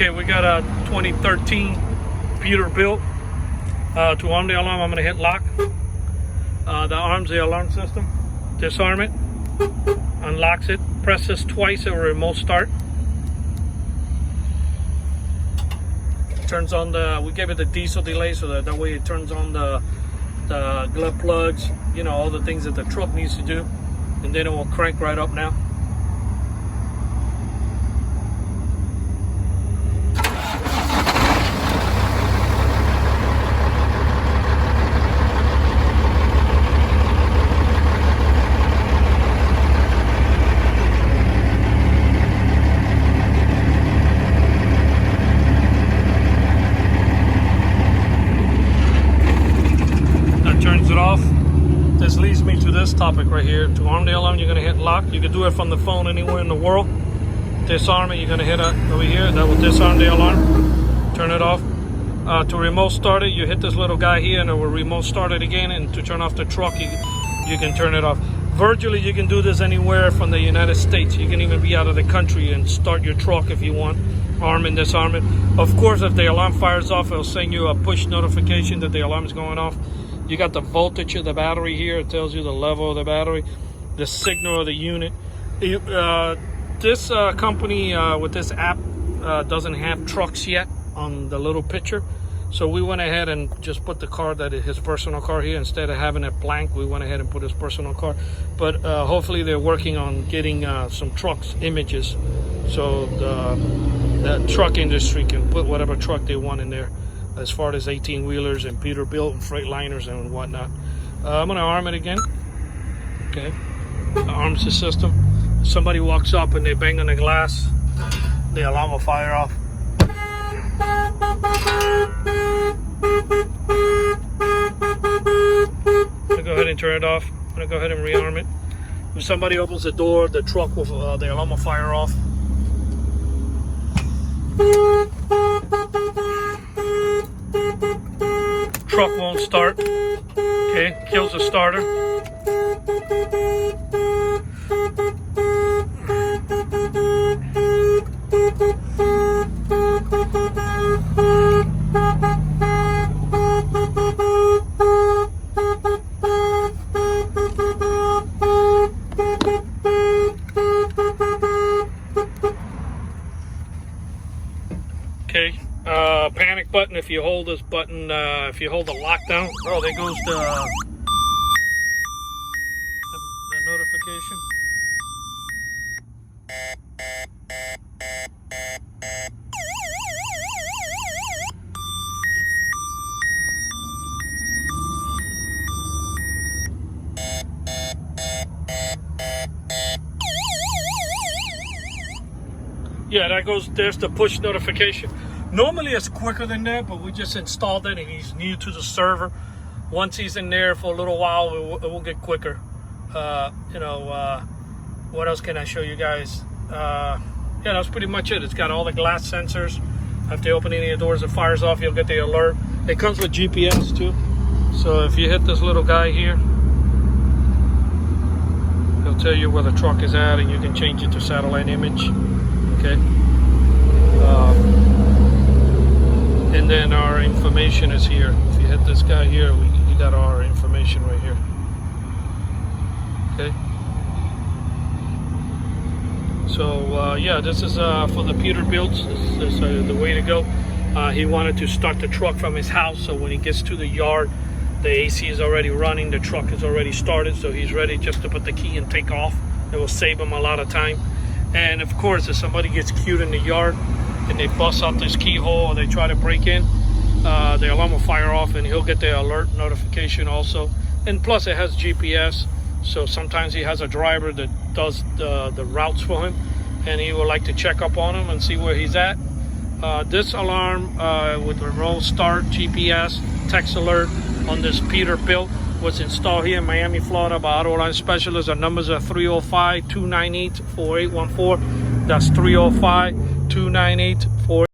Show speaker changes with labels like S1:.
S1: Okay, we got a 2013 Peterbilt. To arm the alarm, I'm going to hit lock. That arms the alarm system. Disarm it. Unlocks it. Press this twice, it will remote start. Turns on the, we gave it the diesel delay so that way it turns on the glove plugs, you know, all the things that the truck needs to do. And then it will crank right up now. Turns it off. This leads me to this topic right here. To arm the alarm, you're going to hit lock. You can do it from the phone anywhere in the world. Disarm it, you're going to hit it over here. That will disarm the alarm. Turn it off. To remote start it, you hit this little guy here and it will remote start it again. And to turn off the truck, you can turn it off. Virtually, you can do this anywhere from the United States. You can even be out of the country and start your truck if you want. Arm and disarm it. Of course, if the alarm fires off, it'll send you a push notification that the alarm is going off. You got the voltage of the battery here. It tells you the level of the battery, the signal of the unit. This company with this app doesn't have trucks yet on the little picture. So we went ahead and just put the car, that is his personal car here. Instead of having it blank, we went ahead and put his personal car. But hopefully they're working on getting some trucks images. So the truck industry can put whatever truck they want in there, as far as 18-wheelers and Peterbilt and Freightliners and whatnot. I'm going to arm it again. Okay. Arms the system. If somebody walks up and they bang on the glass, the alarm will fire off. I'm going to go ahead and turn it off. I'm going to go ahead and rearm it. If somebody opens the door, the truck will, the alarm will fire off. Truck won't start. Okay, kills the starter. Okay, panic button. If you hold this button, if you hold the lockdown, oh, there goes the notification. Yeah, that goes, there's the push notification. Normally it's quicker than that, but we just installed it and he's new to the server. Once he's in there for a little while, it will get quicker. What else can I show you guys? Yeah, that's pretty much it. It's got all the glass sensors. If they open any of the doors, it fires off, you'll get the alert. It comes with GPS too. So if you hit this little guy here, it'll tell you where the truck is at and you can change it to satellite image. Okay. And then our information is here. If you hit this guy here, you got our information right here. Okay. So yeah, this is for the Peterbilt. This is the way to go. He wanted to start the truck from his house, so when he gets to the yard, the AC is already running, the truck is already started, so he's ready just to put the key and take off. It will save him a lot of time. And of course, if somebody gets cute in the yard and they bust out this keyhole or they try to break in, the alarm will fire off and he'll get the alert notification also. And plus it has GPS, so sometimes he has a driver that does the routes for him and he would like to check up on him and see where he's at. This alarm with remote start, GPS, text alert on this Peterbilt was installed here in Miami, Florida by Auto Line Specialists. Our numbers are 305-298-4814. That's 305-298-4814.